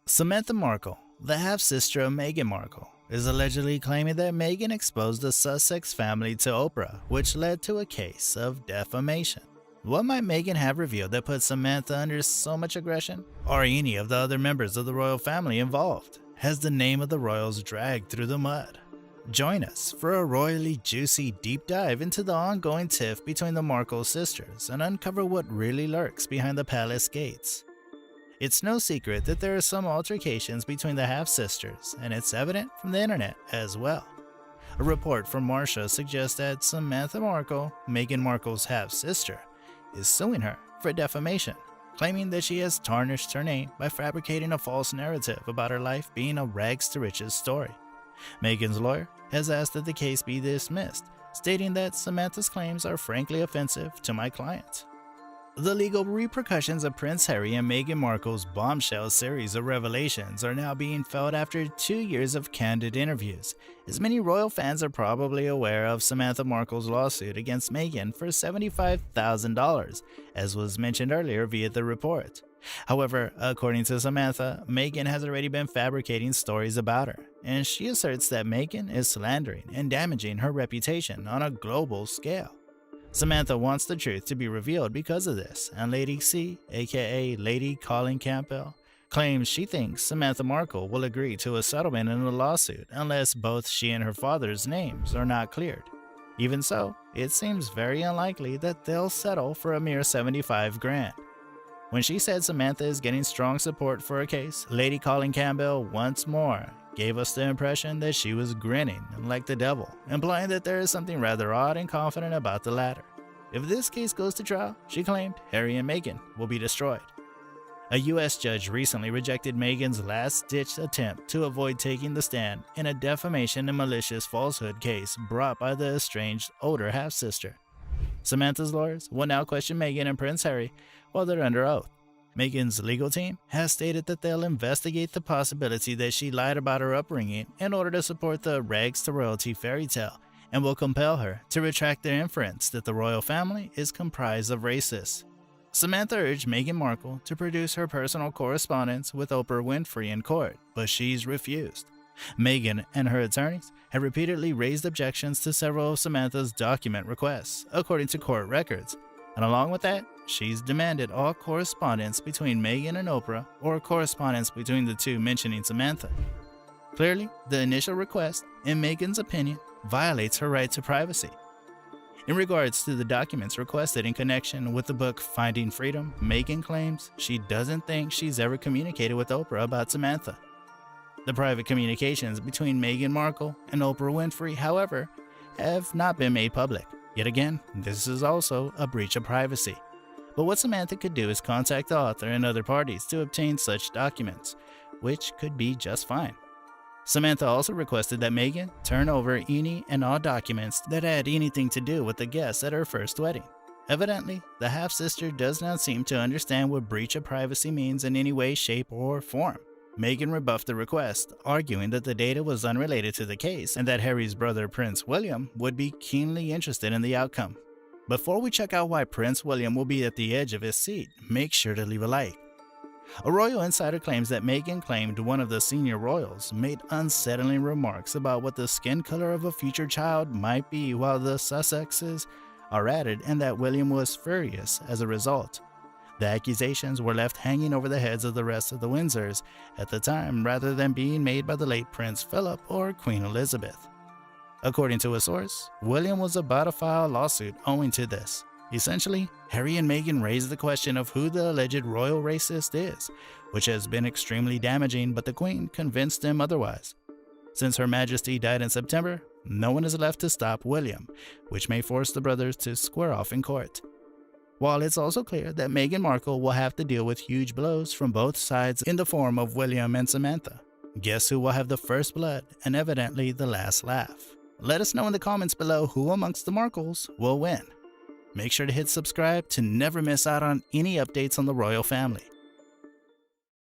Samantha Markle, the half-sister of Megan Markle, is allegedly claiming that Meghan exposed the Sussex family to Oprah, which led to a case of defamation. What might Meghan have revealed that put Samantha under so much aggression? Are any of the other members of the royal family involved? Has the name of the royals dragged through the mud? Join us for a royally juicy deep dive into the ongoing tiff between the Markle sisters and uncover what really lurks behind the palace gates. It's no secret that there are some altercations between the half-sisters, and it's evident from the internet as well. A report from Marcia suggests that Samantha Markle, Meghan Markle's half-sister, is suing her for defamation, claiming that she has tarnished her name by fabricating a false narrative about her life being a rags-to-riches story. Meghan's lawyer has asked that the case be dismissed, stating that Samantha's claims are frankly offensive to my client. The legal repercussions of Prince Harry and Meghan Markle's bombshell series of revelations are now being felt after 2 years of candid interviews, as many royal fans are probably aware of Samantha Markle's lawsuit against Meghan for $75,000, as was mentioned earlier via the report. However, according to Samantha, Meghan has already been fabricating stories about her, and she asserts that Meghan is slandering and damaging her reputation on a global scale. Samantha wants the truth to be revealed because of this, and Lady C, aka Lady Colin Campbell, claims she thinks Samantha Markle will agree to a settlement in the lawsuit unless both she and her father's names are not cleared. Even so, it seems very unlikely that they'll settle for a mere $75,000. When she said Samantha is getting strong support for her case, Lady Colin Campbell once more gave us the impression that she was grinning like the devil, implying that there is something rather odd and confident about the latter. If this case goes to trial, she claimed Harry and Meghan will be destroyed. A U.S. judge recently rejected Meghan's last-ditch attempt to avoid taking the stand in a defamation and malicious falsehood case brought by the estranged older half-sister. Samantha's lawyers will now question Meghan and Prince Harry while they're under oath. Meghan's legal team has stated that they'll investigate the possibility that she lied about her upbringing in order to support the rags-to-royalty fairy tale, and will compel her to retract their inference that the royal family is comprised of racists. Samantha urged Meghan Markle to produce her personal correspondence with Oprah Winfrey in court, but she's refused. Meghan and her attorneys have repeatedly raised objections to several of Samantha's document requests, according to court records, and along with that, she's demanded all correspondence between Meghan and Oprah or correspondence between the two mentioning Samantha. Clearly, the initial request, in Meghan's opinion, violates her right to privacy. In regards to the documents requested in connection with the book Finding Freedom, Meghan claims she doesn't think she's ever communicated with Oprah about Samantha. The private communications between Meghan Markle and Oprah Winfrey, however, have not been made public. Yet again, this is also a breach of privacy. But what Samantha could do is contact the author and other parties to obtain such documents, which could be just fine. Samantha also requested that Meghan turn over any and all documents that had anything to do with the guests at her first wedding. Evidently, the half-sister does not seem to understand what breach of privacy means in any way, shape, or form. Meghan rebuffed the request, arguing that the data was unrelated to the case and that Harry's brother Prince William would be keenly interested in the outcome. Before we check out why Prince William will be at the edge of his seat, make sure to leave a like. A royal insider claims that Meghan claimed one of the senior royals made unsettling remarks about what the skin color of a future child might be while the Sussexes are added, and that William was furious as a result. The accusations were left hanging over the heads of the rest of the Windsors at the time rather than being made by the late Prince Phillip or Queen Elizabeth. According to a source, William was about to file a lawsuit owing to this. Essentially, Harry and Meghan raised the question of who the alleged royal racist is, which has been extremely damaging, but the Queen convinced them otherwise. Since Her Majesty died in September, no one is left to stop William, which may force the brothers to square off in court. While it's also clear that Meghan Markle will have to deal with huge blows from both sides in the form of William and Samantha, guess who will have the first blood and evidently the last laugh? Let us know in the comments below who amongst the Markles will win. Make sure to hit subscribe to never miss out on any updates on the royal family.